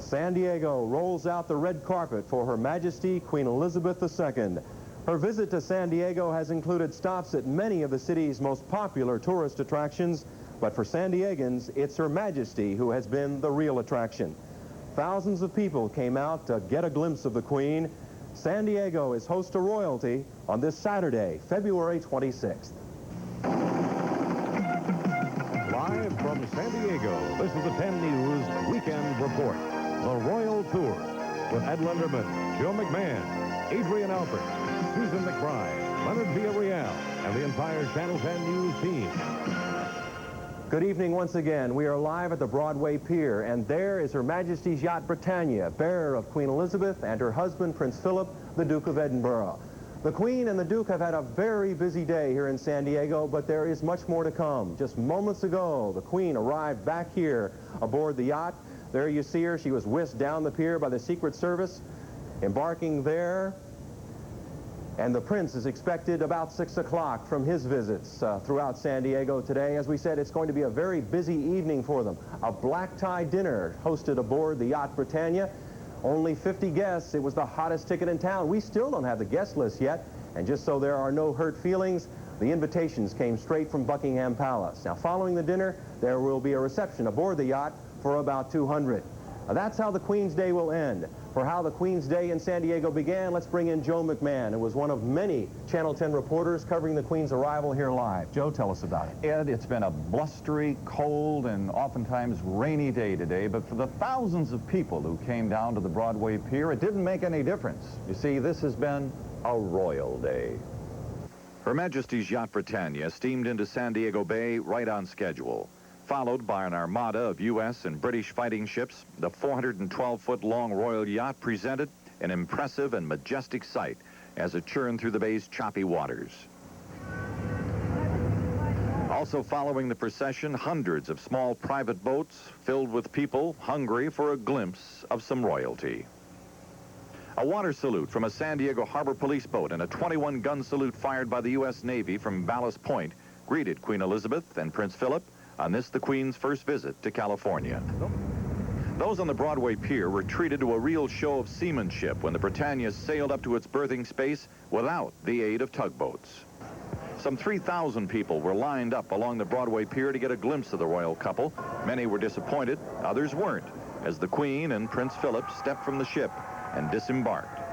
San Diego rolls out the red carpet for Her Majesty Queen Elizabeth II. Her visit to San Diego has included stops at many of the city's most popular tourist attractions, but for San Diegans, it's Her Majesty who has been the real attraction. Thousands of people came out to get a glimpse of the Queen. San Diego is host to royalty on this Saturday, February 26th. Live from San Diego, this is the 10 News Weekend Report. The Royal Tour with Ed Linderman, Joe McMahon, Adrian Albert, Susan McBride, Leonard Villarreal, and the entire Channel 10 News team. Good evening once again. We are live at the Broadway Pier, and there is Her Majesty's yacht Britannia, bearer of Queen Elizabeth and her husband, Prince Philip, the Duke of Edinburgh. The Queen and the Duke have had a very busy day here in San Diego, but there is much more to come. Just moments ago, the Queen arrived back here aboard the yacht. There you see her. She was whisked down the pier by the Secret Service, embarking there. And the Prince is expected about 6 o'clock from his visits throughout San Diego today. As we said, it's going to be a very busy evening for them. A black tie dinner hosted aboard the yacht Britannia. Only 50 guests. It was the hottest ticket in town. We still don't have the guest list yet. And just so there are no hurt feelings, the invitations came straight from Buckingham Palace. Now, following the dinner, there will be a reception aboard the yacht for about 200. Now, that's how the Queen's Day will end. For how the Queen's Day in San Diego began, let's bring in Joe McMahon, who was one of many Channel 10 reporters covering the Queen's arrival here live. Joe, tell us about it. Ed, it's been a blustery, cold, and oftentimes rainy day today, but for the thousands of people who came down to the Broadway Pier, it didn't make any difference. You see, this has been a royal day. Her Majesty's yacht Britannia steamed into San Diego Bay right on schedule. Followed by an armada of U.S. and British fighting ships, the 412-foot-long royal yacht presented an impressive and majestic sight as it churned through the bay's choppy waters. Also following the procession, hundreds of small private boats filled with people hungry for a glimpse of some royalty. A water salute from a San Diego Harbor police boat and a 21-gun salute fired by the U.S. Navy from Ballast Point greeted Queen Elizabeth and Prince Philip on this, the Queen's first visit to California. Those on the Broadway Pier were treated to a real show of seamanship when the Britannia sailed up to its berthing space without the aid of tugboats. Some 3,000 people were lined up along the Broadway Pier to get a glimpse of the royal couple. Many were disappointed, others weren't, as the Queen and Prince Philip stepped from the ship and disembarked.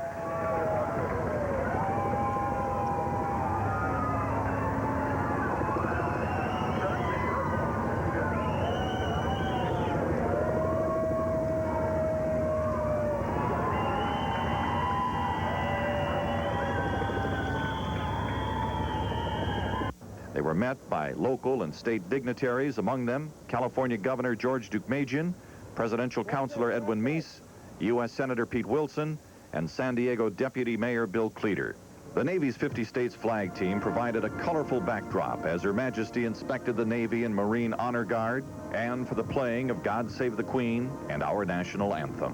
They were met by local and state dignitaries, among them California Governor George Deukmejian, Presidential Counselor Edwin Meese, U.S. Senator Pete Wilson, and San Diego Deputy Mayor Bill Cleater. The Navy's 50 States flag team provided a colorful backdrop as Her Majesty inspected the Navy and Marine Honor Guard and for the playing of God Save the Queen and our national anthem.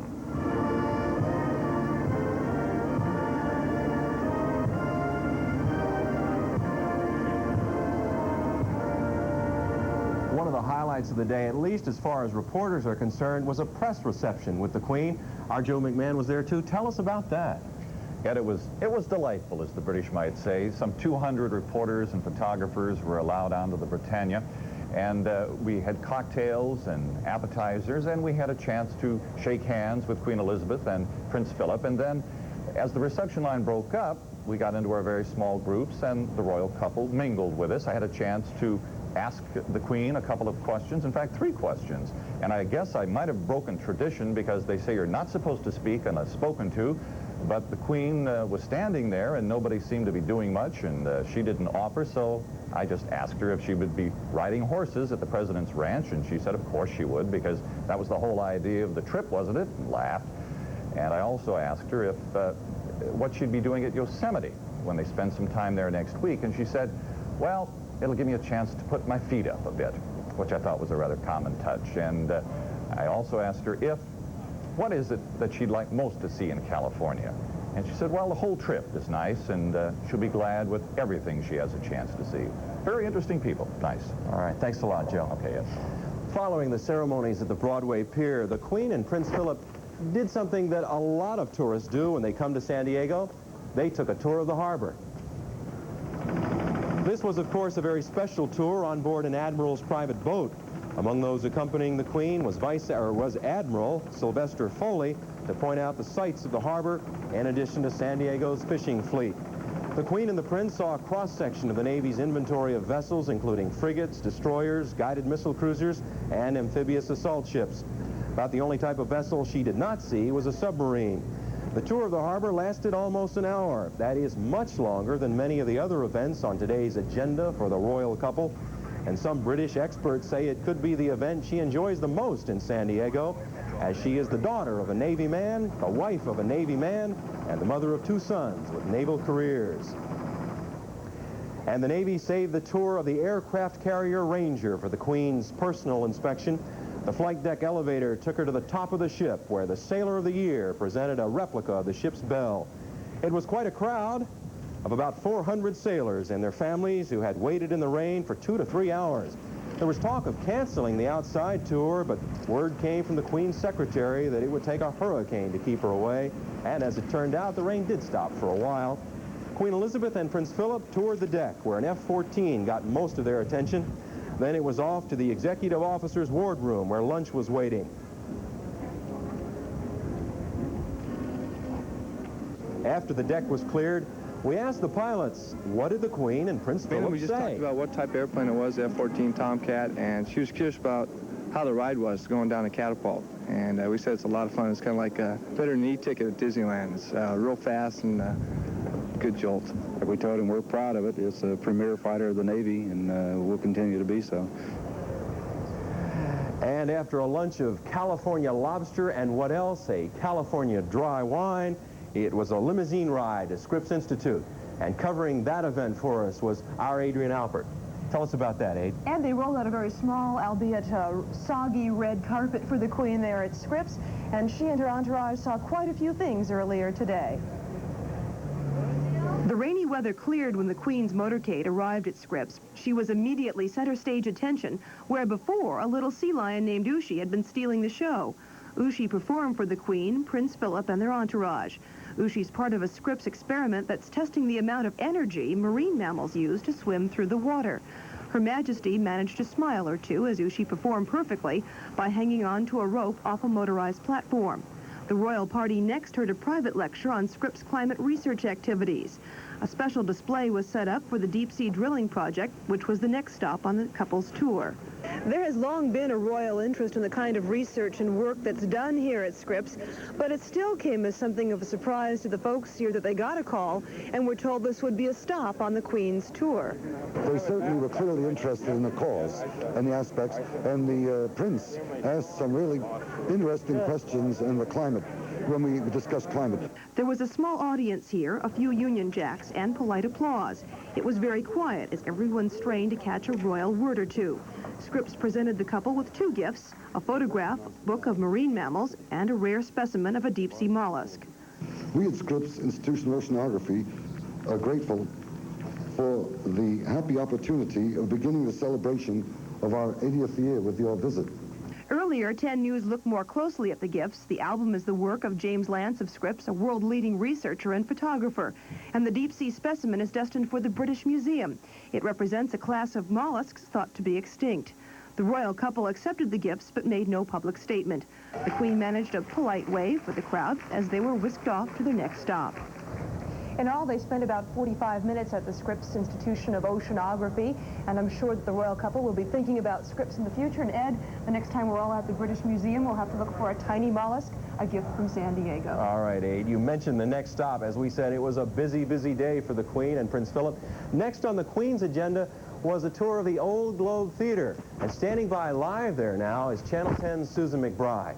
One of the highlights of the day, at least as far as reporters are concerned, was a press reception with the Queen. Our Joe McMahon was there too. Tell us about that. Ed, it was delightful, as the British might say. Some 200 reporters and photographers were allowed onto the Britannia, and we had cocktails and appetizers, and we had a chance to shake hands with Queen Elizabeth and Prince Philip. And then, as the reception line broke up, we got into our very small groups, and the royal couple mingled with us. I had a chance to ask the Queen a couple of questions, in fact 3 questions, and I guess I might have broken tradition because they say you're not supposed to speak unless spoken to, but the Queen was standing there and nobody seemed to be doing much, and she didn't offer, so I just asked her if she would be riding horses at the President's ranch, and she said of course she would, because that was the whole idea of the trip, wasn't it? And laughed. And I also asked her if what she'd be doing at Yosemite when they spend some time there next week, and she said, well, it'll give me a chance to put my feet up a bit, which I thought was a rather common touch. And I also asked her what is it that she'd like most to see in California? And she said, well, the whole trip is nice, and she'll be glad with everything she has a chance to see. Very interesting people. Nice. All right. Thanks a lot, Joe. Okay, yes. Following the ceremonies at the Broadway Pier, the Queen and Prince Philip did something that a lot of tourists do when they come to San Diego. They took a tour of the harbor. This was, of course, a very special tour on board an admiral's private boat. Among those accompanying the Queen was Admiral Sylvester Foley to point out the sights of the harbor in addition to San Diego's fishing fleet. The Queen and the Prince saw a cross-section of the Navy's inventory of vessels, including frigates, destroyers, guided missile cruisers, and amphibious assault ships. About the only type of vessel she did not see was a submarine. The tour of the harbor lasted almost an hour. That is much longer than many of the other events on today's agenda for the royal couple. And some British experts say it could be the event she enjoys the most in San Diego, as she is the daughter of a Navy man, the wife of a Navy man, and the mother of 2 sons with naval careers. And the Navy saved the tour of the aircraft carrier Ranger for the Queen's personal inspection. The flight deck elevator took her to the top of the ship, where the Sailor of the Year presented a replica of the ship's bell. It was quite a crowd of about 400 sailors and their families who had waited in the rain for 2 to 3 hours. There was talk of canceling the outside tour, but word came from the Queen's secretary that it would take a hurricane to keep her away. And as it turned out, the rain did stop for a while. Queen Elizabeth and Prince Philip toured the deck, where an F-14 got most of their attention. Then it was off to the executive officer's wardroom, where lunch was waiting. After the deck was cleared, we asked the pilots, what did the Queen and Prince Philip We just say? talked about what type of airplane it was, the F-14 Tomcat, and she was curious about how the ride was going down a catapult. And we said it's a lot of fun. It's kind of like better than an e-ticket at Disneyland. It's real fast and good jolt. We told him we're proud of it. It's a premier fighter of the Navy, and will continue to be so. And after a lunch of California lobster and what else? A California dry wine. It was a limousine ride to Scripps Institute. And covering that event for us was our Adrian Alpert. Tell us about that, Aid. And they rolled out a very small, albeit soggy red carpet for the Queen there at Scripps. And she and her entourage saw quite a few things earlier today. The rainy weather cleared when the Queen's motorcade arrived at Scripps. She was immediately center stage attention, where before a little sea lion named Ushi had been stealing the show. Ushi performed for the Queen, Prince Philip, and their entourage. Ushi's part of a Scripps experiment that's testing the amount of energy marine mammals use to swim through the water. Her Majesty managed a smile or two as Ushi performed perfectly by hanging on to a rope off a motorized platform. The royal party next heard a private lecture on Scripps climate research activities. A special display was set up for the deep-sea drilling project, which was the next stop on the couple's tour. There has long been a royal interest in the kind of research and work that's done here at Scripps, but it still came as something of a surprise to the folks here that they got a call and were told this would be a stop on the Queen's tour. They certainly were clearly interested in the cause and the aspects, and the Prince asked some really interesting questions in the climate when we discussed climate. There was a small audience here, a few Union Jacks, and polite applause. It was very quiet as everyone strained to catch a royal word or two. Scripps presented the couple with 2 gifts, a photograph, book of marine mammals, and a rare specimen of a deep-sea mollusk. We at Scripps Institution of Oceanography are grateful for the happy opportunity of beginning the celebration of our 80th year with your visit. Earlier, 10 News looked more closely at the gifts. The album is the work of James Lance of Scripps, a world-leading researcher and photographer. And the deep-sea specimen is destined for the British Museum. It represents a class of mollusks thought to be extinct. The royal couple accepted the gifts but made no public statement. The Queen managed a polite wave for the crowd as they were whisked off to their next stop. In all, they spent about 45 minutes at the Scripps Institution of Oceanography, and I'm sure that the royal couple will be thinking about Scripps in the future. And Ed, the next time we're all at the British Museum, we'll have to look for a tiny mollusk, a gift from San Diego. All right, Aid, you mentioned the next stop. As we said, it was a busy, busy day for the Queen and Prince Philip. Next on the Queen's agenda was a tour of the Old Globe Theater. And standing by live there now is Channel 10's Susan McBride.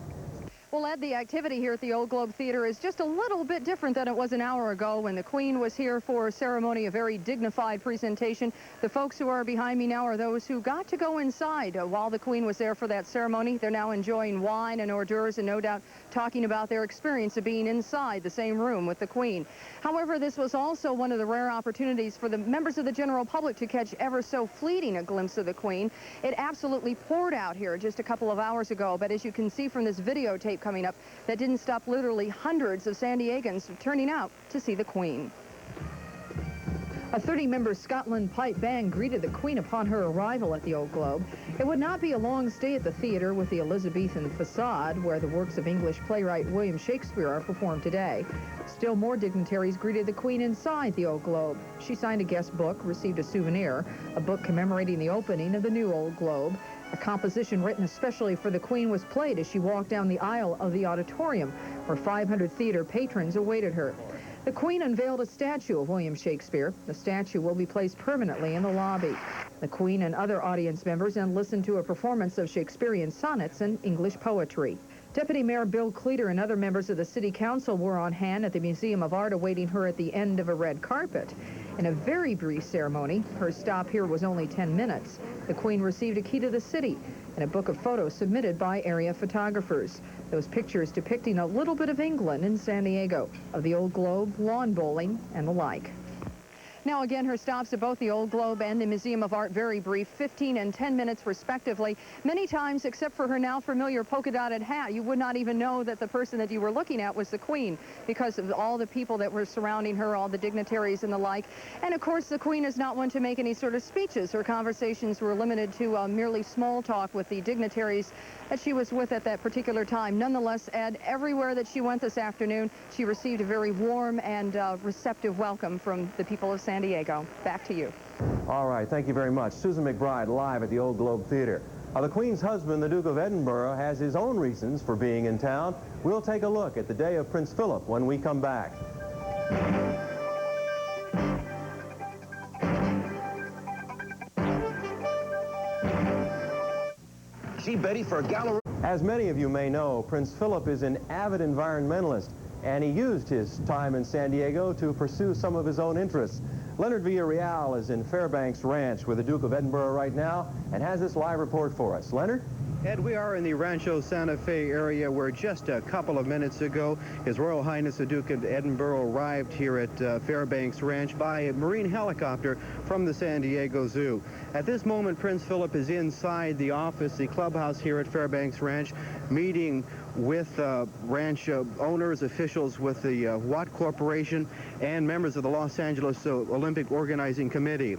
Well, Ed, the activity here at the Old Globe Theater is just a little bit different than it was an hour ago when the Queen was here for a ceremony, a very dignified presentation. The folks who are behind me now are those who got to go inside while the Queen was there for that ceremony. They're now enjoying wine and hors d'oeuvres and no doubt talking about their experience of being inside the same room with the Queen. However, this was also one of the rare opportunities for the members of the general public to catch ever so fleeting a glimpse of the Queen. It absolutely poured out here just a couple of hours ago, but as you can see from this videotape coming up that didn't stop literally hundreds of San Diegans from turning out to see the Queen. A 30-member Scotland pipe band greeted the Queen upon her arrival at the Old Globe. It would not be a long stay at the theater with the Elizabethan facade, where the works of English playwright William Shakespeare are performed today. Still more dignitaries greeted the Queen inside the Old Globe. She signed a guest book, received a souvenir, a book commemorating the opening of the new Old Globe. A composition written especially for the Queen was played as she walked down the aisle of the auditorium, where 500 theater patrons awaited her. The Queen unveiled a statue of William Shakespeare. The statue will be placed permanently in the lobby. The Queen and other audience members then listened to a performance of Shakespearean sonnets and English poetry. Deputy Mayor Bill Cleater and other members of the City Council were on hand at the Museum of Art awaiting her at the end of a red carpet. In a very brief ceremony, her stop here was only 10 minutes. The Queen received a key to the city and a book of photos submitted by area photographers. Those pictures depicting a little bit of England in San Diego, of the Old Globe, lawn bowling, and the like. Now again, her stops at both the Old Globe and the Museum of Art very brief, 15 and 10 minutes respectively. Many times, except for her now familiar polka-dotted hat, you would not even know that the person that you were looking at was the Queen because of all the people that were surrounding her, all the dignitaries and the like. And of course, the Queen is not one to make any sort of speeches. Her conversations were limited to merely small talk with the dignitaries that she was with at that particular time. Nonetheless, Ed, everywhere that she went this afternoon, she received a very warm and receptive welcome from the people of San Diego. Back to you. All right, thank you very much. Susan McBride live at the Old Globe Theater. The Queen's husband, the Duke of Edinburgh, has his own reasons for being in town. We'll take a look at the day of Prince Philip when we come back. See Betty for a gallery. As many of you may know, Prince Philip is an avid environmentalist, and he used his time in San Diego to pursue some of his own interests. Leonard Villarreal is in Fairbanks Ranch with the Duke of Edinburgh right now and has this live report for us. Leonard? Ed, we are in the Rancho Santa Fe area where just a couple of minutes ago, His Royal Highness the Duke of Edinburgh arrived here at Fairbanks Ranch by a marine helicopter from the San Diego Zoo. At this moment, Prince Philip is inside the office, the clubhouse here at Fairbanks Ranch, meeting with ranch owners, officials with the Watt Corporation, and members of the Los Angeles Olympic Organizing Committee.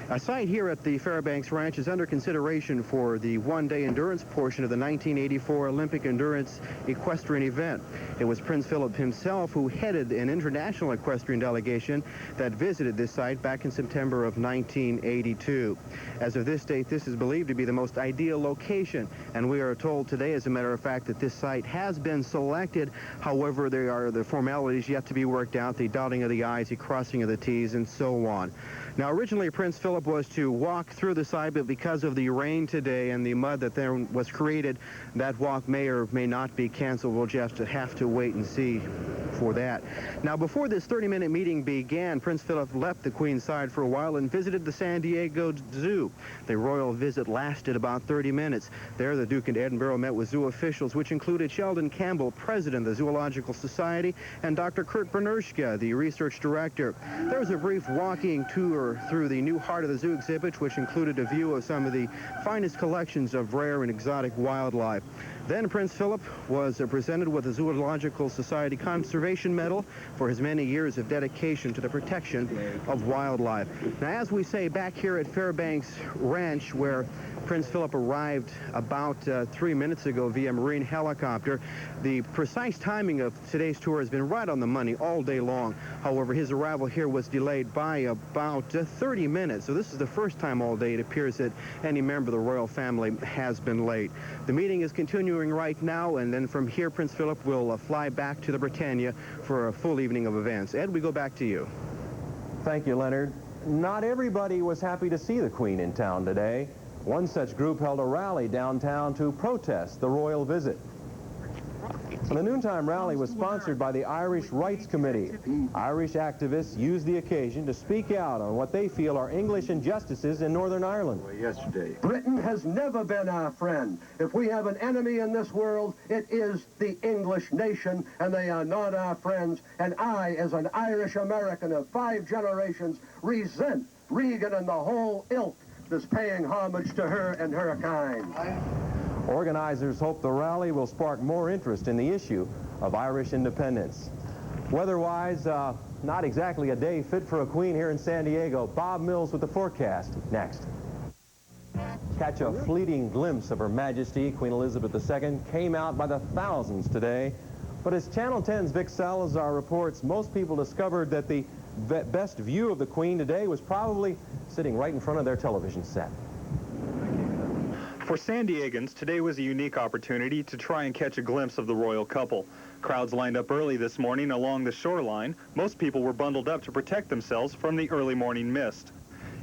A site here at the Fairbanks Ranch is under consideration for the one-day endurance portion of the 1984 Olympic Endurance Equestrian event. It was Prince Philip himself who headed an international equestrian delegation that visited this site back in September of 1982. As of this date, this is believed to be the most ideal location, and we are told today, as a matter of fact, that this site has been selected. However, there are the formalities yet to be worked out, the dotting of the I's, the crossing of the T's, and so on. Now, originally, Prince Philip was to walk through the site, but because of the rain today and the mud that there was created, that walk may or may not be canceled. We'll just have to wait and see for that. Now, before this 30-minute meeting began, Prince Philip left the Queen's side for a while and visited the San Diego Zoo. The royal visit lasted about 30 minutes. There, the Duke of Edinburgh met with zoo officials, which included Sheldon Campbell, president of the Zoological Society, and Dr. Kurt Bernerschke, the research director. There was a brief walking tour through the new Heart of the Zoo exhibit, which included a view of some of the finest collections of rare and exotic wildlife. Then Prince Philip was presented with the Zoological Society Conservation Medal for his many years of dedication to the protection of wildlife. Now, as we say, back here at Fairbanks Ranch, where Prince Philip arrived about 3 minutes ago via marine helicopter, the precise timing of today's tour has been right on the money all day long. However, his arrival here was delayed by about 30 minutes. So this is the first time all day it appears that any member of the royal family has been late. The meeting is continuing right now, and then from here, Prince Philip will fly back to the Britannia for a full evening of events. Ed, we go back to you. Thank you, Leonard. Not everybody was happy to see the Queen in town today. One such group held a rally downtown to protest the royal visit. The noontime rally was sponsored by the Irish Rights Committee. Irish activists used the occasion to speak out on what they feel are English injustices in Northern Ireland. Britain has never been our friend. If we have an enemy in this world, it is the English nation, and they are not our friends. And I, as an Irish American of 5 generations, resent Reagan and the whole ilk that's paying homage to her and her kind. Organizers hope the rally will spark more interest in the issue of Irish independence. Weather-wise, not exactly a day fit for a queen here in San Diego. Bob Mills with the forecast next. Catch a fleeting glimpse of Her Majesty Queen Elizabeth II came out by the thousands today. But as Channel 10's Vic Salazar reports, most people discovered that the best view of the Queen today was probably sitting right in front of their television set. For San Diegans, today was a unique opportunity to try and catch a glimpse of the royal couple. Crowds lined up early this morning along the shoreline. Most people were bundled up to protect themselves from the early morning mist.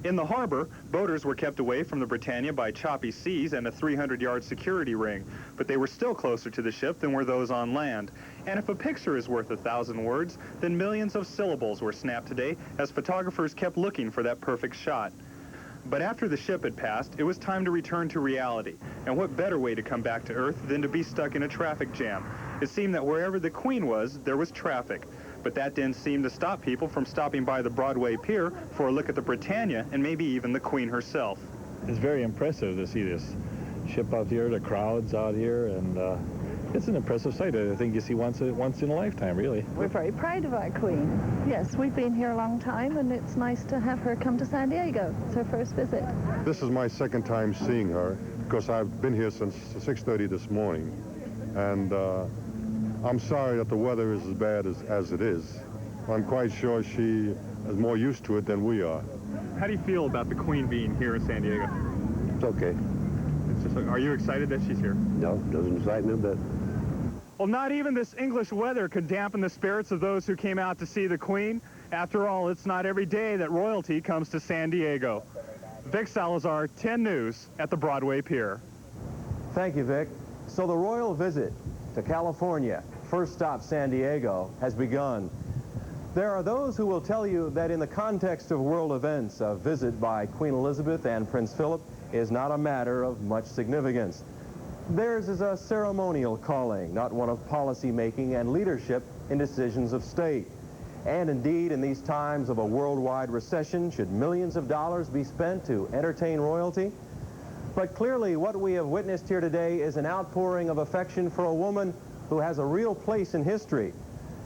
In the harbor, boaters were kept away from the Britannia by choppy seas and a 300-yard security ring, but they were still closer to the ship than were those on land. And if a picture is worth 1,000 words, then millions of syllables were snapped today as photographers kept looking for that perfect shot. But after the ship had passed, it was time to return to reality. And what better way to come back to Earth than to be stuck in a traffic jam? It seemed that wherever the Queen was, there was traffic. But that didn't seem to stop people from stopping by the Broadway Pier for a look at the Britannia and maybe even the Queen herself. It's very impressive to see this ship out here, the crowds out here, and it's an impressive sight. I think you see once in a lifetime, really. We're very proud of our Queen. Yes, we've been here a long time, and it's nice to have her come to San Diego. It's her first visit. This is my second time seeing her, because I've been here since 6:30 this morning. And I'm sorry that the weather is as bad as it is. I'm quite sure she is more used to it than we are. How do you feel about the Queen being here in San Diego? It's okay. It's just, are you excited that she's here? No, doesn't excite me a bit. Well, not even this English weather could dampen the spirits of those who came out to see the Queen. After all, it's not every day that royalty comes to San Diego. Vic Salazar, 10 News at the Broadway Pier. Thank you, Vic. So the royal visit to California, first stop San Diego, has begun. There are those who will tell you that in the context of world events, a visit by Queen Elizabeth and Prince Philip is not a matter of much significance. Theirs is a ceremonial calling, not one of policy making and leadership in decisions of state. And indeed, in these times of a worldwide recession, should millions of dollars be spent to entertain royalty? But clearly, what we have witnessed here today is an outpouring of affection for a woman who has a real place in history.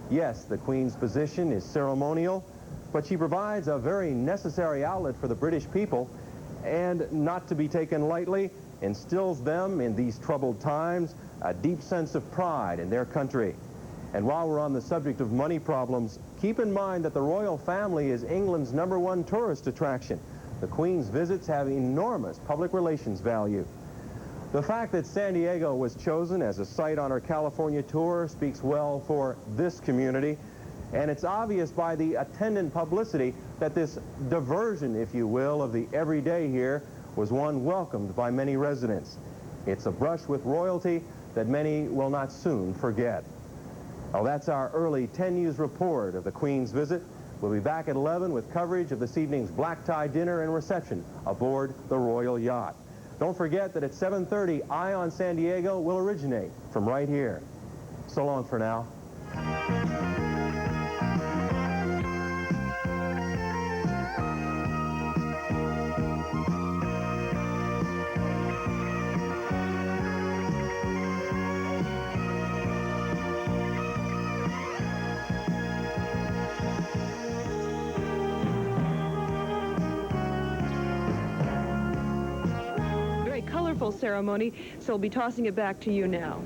Yes, the Queen's position is ceremonial, but she provides a very necessary outlet for the British people, and not to be taken lightly, instills them in these troubled times a deep sense of pride in their country. And while we're on the subject of money problems, keep in mind that the royal family is England's #1 tourist attraction. The Queen's visits have enormous public relations value. The fact that San Diego was chosen as a site on her California tour speaks well for this community, and it's obvious by the attendant publicity that this diversion, if you will, of the everyday here was one welcomed by many residents. It's a brush with royalty that many will not soon forget. Well, that's our early 10 News report of the Queen's visit. We'll be back at 11 with coverage of this evening's black tie dinner and reception aboard the Royal Yacht. Don't forget that at 7:30, Eye on San Diego will originate from right here. So long for now. Colorful ceremony, so we'll be tossing it back to you now.